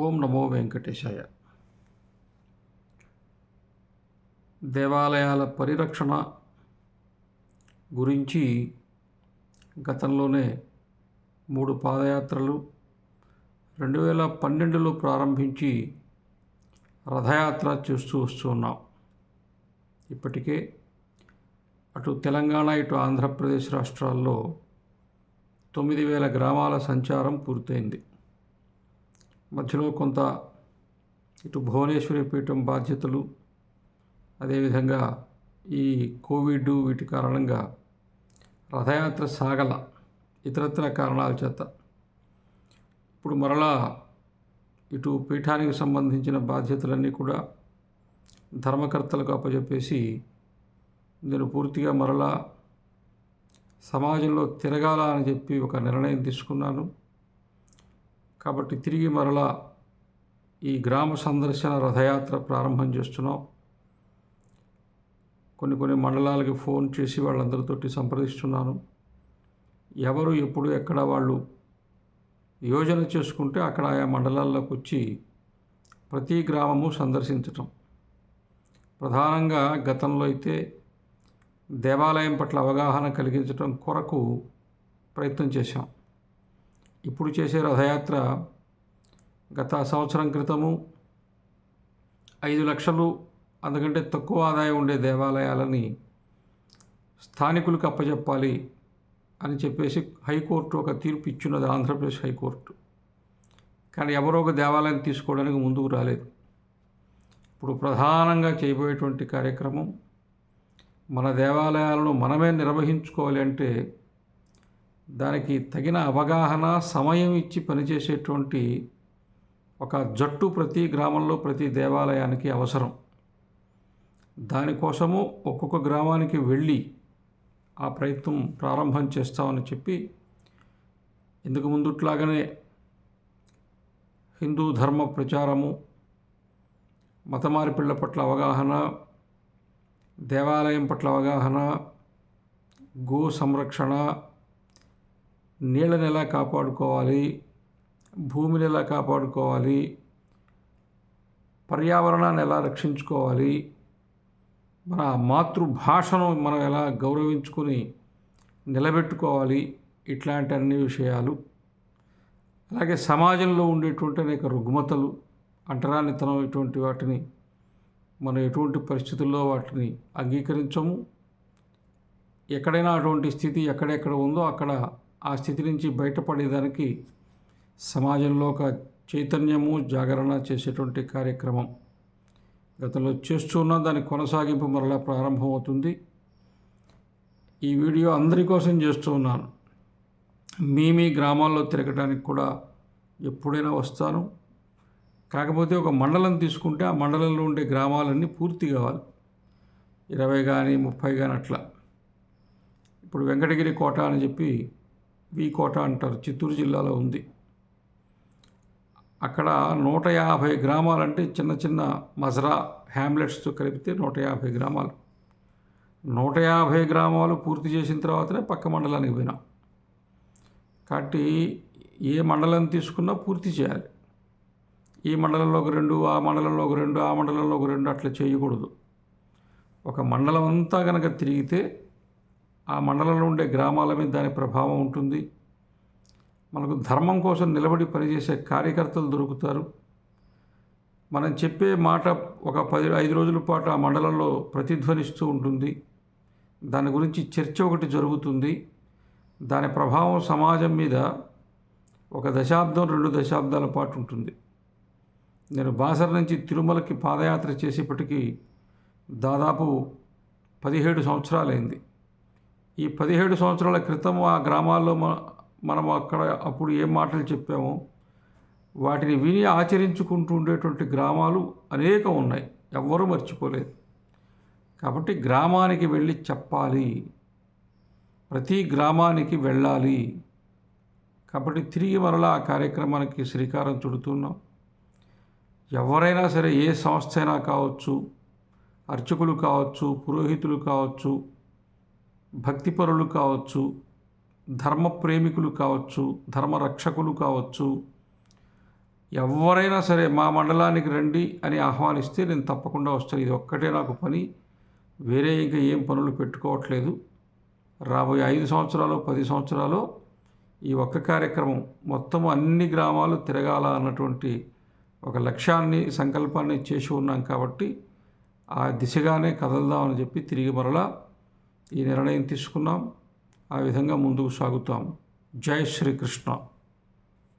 ఓం నమో వెంకటేశాయ. దేవాలయాల పరిరక్షణ గురించి గతంలోనే 3 పాదయాత్రలు 2012లో ప్రారంభించి రథయాత్ర చేస్తూ వస్తున్నాం. ఇప్పటికే అటు తెలంగాణ ఇటు ఆంధ్రప్రదేశ్ రాష్ట్రాల్లో 9,000 గ్రామాల సంచారం పూర్తయింది. మధ్యలో కొంత ఇటు భువనేశ్వరి పీఠం బాధ్యతలు, అదేవిధంగా ఈ కోవిడ్ వీటి కారణంగా రథయాత్ర సాగల ఇతరత్ర కారణాల చేత ఇప్పుడు మరలా ఇటు పీఠానికి సంబంధించిన బాధ్యతలన్నీ కూడా ధర్మకర్తలకు అప్పచెప్పేసి నేను పూర్తిగా మరలా సమాజంలో తిరగాల అని చెప్పి ఒక నిర్ణయం తీసుకున్నాను. కాబట్టి తిరిగి మరలా ఈ గ్రామ సందర్శన రథయాత్ర ప్రారంభం చేస్తున్నాం. కొన్ని మండలాలకి ఫోన్ చేసి వాళ్ళందరితోటి సంప్రదిస్తున్నాను. ఎవరు ఎప్పుడు ఎక్కడ వాళ్ళు యోజన చేసుకుంటే అక్కడ ఆయా మండలాల్లోకి వచ్చి ప్రతి గ్రామము సందర్శించటం. ప్రధానంగా గతంలో అయితే దేవాలయం పట్ల అవగాహన కలిగించడం కొరకు ప్రయత్నం చేశాం. ఇప్పుడు చేసే రథయాత్ర గత సంవత్సరం క్రితము 5 లక్షలు అందుకంటే తక్కువ ఆదాయం ఉండే దేవాలయాలని స్థానికులకు అప్పచెప్పాలి అని చెప్పేసి హైకోర్టు ఒక తీర్పు ఇచ్చినది, ఆంధ్రప్రదేశ్ హైకోర్టు. కానీ ఎవరో ఒక దేవాలయం తీసుకోవడానికి ముందుకు రాలేదు. ఇప్పుడు ప్రధానంగా చేయబోయేటువంటి కార్యక్రమం మన దేవాలయాలను మనమే నిర్వహించుకోవాలి అంటే దానికి తగిన అవగాహన, సమయం ఇచ్చి పనిచేసేటువంటి ఒక జట్టు ప్రతి గ్రామంలో ప్రతి దేవాలయానికి అవసరం. దానికోసము ఒక్కొక్క గ్రామానికి వెళ్ళి ఆ ప్రయత్నం ప్రారంభం చేస్తామని చెప్పి, ఇందుకు ముందుట్లాగానే హిందూ ధర్మ ప్రచారము, మత మార్పిళ్ల పట్ల అవగాహన, దేవాలయం పట్ల అవగాహన, గో సంరక్షణ, నీళ్ళని ఎలా కాపాడుకోవాలి, భూమిని ఎలా కాపాడుకోవాలి, పర్యావరణాన్ని ఎలా రక్షించుకోవాలి, మన మాతృభాషను మనం ఎలా గౌరవించుకొని నిలబెట్టుకోవాలి, ఇట్లాంటి అన్ని విషయాలు. అలాగే సమాజంలో ఉండేటువంటి అనేక రుగ్మతలు, అంటరానితనం, ఇటువంటి వాటిని మనం ఎటువంటి పరిస్థితుల్లో వాటిని అంగీకరించము. ఎక్కడైనా అటువంటి స్థితి ఎక్కడెక్కడ ఉందో అక్కడ ఆ స్థితి నుంచి బయటపడేదానికి సమాజంలో ఒక చైతన్యము, జాగరణ చేసేటువంటి కార్యక్రమం గతంలో చేస్తున్న దాని కొనసాగింపు మరలా ప్రారంభమవుతుంది. ఈ వీడియో అందరి కోసం చేస్తూ ఉన్నాను. మీ గ్రామాల్లో తిరగడానికి కూడా ఎప్పుడైనా వస్తాను. కాకపోతే ఒక మండలం తీసుకుంటే ఆ మండలంలో ఉండే గ్రామాలన్నీ పూర్తి కావాలి. 20 కానీ 30 కానీ అట్లా. ఇప్పుడు వెంకటగిరి కోట అని చెప్పి కోట అంటారు, చిత్తూరు జిల్లాలో ఉంది. అక్కడ 150 గ్రామాలంటే చిన్న చిన్న మజరా హ్యామ్లెట్స్తో కలిపితే 150 గ్రామాలు. 150 గ్రామాలు పూర్తి చేసిన తర్వాతనే పక్క మండలానికి పోయినాం. కాబట్టి ఏ మండలం తీసుకున్నా పూర్తి చేయాలి. ఈ మండలంలో ఒక 2, ఆ మండలంలో ఒక 2, ఆ మండలంలో ఒక 2 అట్లా చేయకూడదు. ఒక మండలం అంతా కనుక తిరిగితే ఆ మండలంలో ఉండే గ్రామాల మీద దాని ప్రభావం ఉంటుంది. మనకు ధర్మం కోసం నిలబడి పనిచేసే కార్యకర్తలు దొరుకుతారు. మనం చెప్పే మాట ఒక 5 రోజుల పాటు ఆ మండలంలో ప్రతిధ్వనిస్తూ ఉంటుంది. దాని గురించి చర్చ ఒకటి జరుగుతుంది. దాని ప్రభావం సమాజం మీద 1 దశాబ్దం 2 దశాబ్దాల పాటు ఉంటుంది. నేను బాసర నుంచి తిరుమలకి పాదయాత్ర చేసేప్పటికీ దాదాపు 17 సంవత్సరాలైంది. ఈ 17 సంవత్సరాల క్రితం ఆ గ్రామాల్లో మనం అక్కడ అప్పుడు ఏం మాటలు చెప్పామో వాటిని విని ఆచరించుకుంటూ ఉండేటువంటి గ్రామాలు అనేకం ఉన్నాయి, ఎవ్వరూ మర్చిపోలేదు. కాబట్టి గ్రామానికి వెళ్ళి చెప్పాలి, ప్రతి గ్రామానికి వెళ్ళాలి. కాబట్టి తిరిగి మరలా ఆ కార్యక్రమానికి శ్రీకారం చుడుతున్నాం. ఎవరైనా సరే, ఏ సంస్థ అయినా కావచ్చు, అర్చకులు కావచ్చు, పురోహితులు కావచ్చు, భక్తిపరులు కావచ్చు, ధర్మ ప్రేమికులు కావచ్చు, ధర్మరక్షకులు కావచ్చు, ఎవరైనా సరే మా మండలానికి రండి అని ఆహ్వానిస్తే నేను తప్పకుండా వస్తాను. ఇది ఒక్కటే నాకు పని, వేరే ఇంకా ఏం పనులు పెట్టుకోవట్లేదు. రాబోయే 5 సంవత్సరాలు 10 సంవత్సరాలు ఈ ఒక్క కార్యక్రమం మొత్తం అన్ని గ్రామాలు తిరగాల అన్నటువంటి ఒక లక్ష్యాన్ని సంకల్పాన్ని చేసి ఉన్నాం. కాబట్టి ఆ దిశగానే కదలదామని చెప్పి తిరిగి మరలా ఈ నిర్ణయం తీసుకున్నాం. ఆ విధంగా ముందుకు సాగుతాం. జై శ్రీకృష్ణ.